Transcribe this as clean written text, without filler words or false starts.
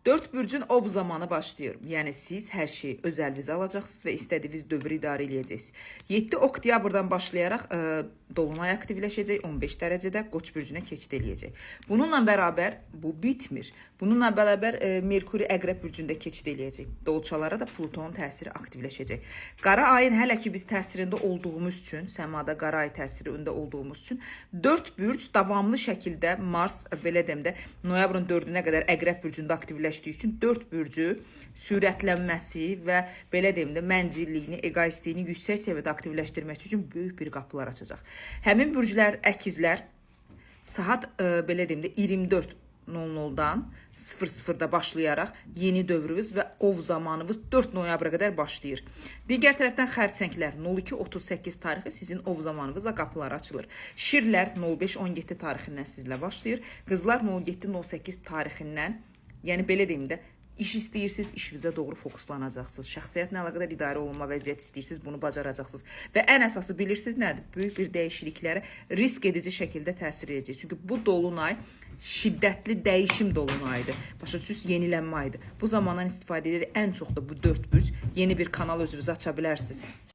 4 bürcün ov zamanı başlayır. Yəni siz hər şeyi öz əlinizə alacaqsınız və istədiyiniz dövrü idarə edəcəksiniz. 7 oktyabrdan başlayaraq dolunay aktivləşəcək, 15 dərəcədə Qoç bürcünə keçid eləyəcək. Bununla bərabər bu bitmir. Bununla bərabər Merkuri Əqrəb bürcündə keçid eləyəcək. Dolçalara da Plutonun təsiri aktivləşəcək. Qara ayın hələ ki biz təsirində olduğumuz üçün, səmada qara ay təsirində olduğumuz üçün 4 bürc davamlı şəkildə Mars belə deyim də noyabrın 4-ünə qədər Əqrəb bürcündə aktivləşdiyi üçün 4 bürcü sürətlənməsi və belə deyim də məncilliyini, egoistliyini yüksək səviyyədə aktivləşdirmək üçün böyük bir qapılar açacaq. Həmin bürclər, əkizlər saat belə deyim də 24:00-dan 00-da başlayaraq yeni dövrünüz və ov zamanınız 4 noyabra qədər başlayır. Digər tərəfdən xərçənglər 02:38 tarixi sizin ov zamanınızla qapılar açılır. Şirlər 05:17 tarixindən sizlə başlayır. Qızlar 07:08 tarixindən, yəni belə deyim də İş istəyirsiniz, işinizə doğru fokuslanacaqsınız. Şəxsiyyətlə əlaqədar idarə olunma vəziyyət istəyirsiniz, bunu bacaracaqsınız. Və ən əsası bilirsiniz nədir? Böyük bir dəyişikliklərə risk edici şəkildə təsir edəcək. Çünki bu dolunay şiddətli dəyişim dolunayıdır. Başa düşürsünüz, yenilənmə ayıdır. Bu zamandan istifadə edərək ən çox da bu 4 bürc yeni bir kanal özünüzə aça bilərsiniz.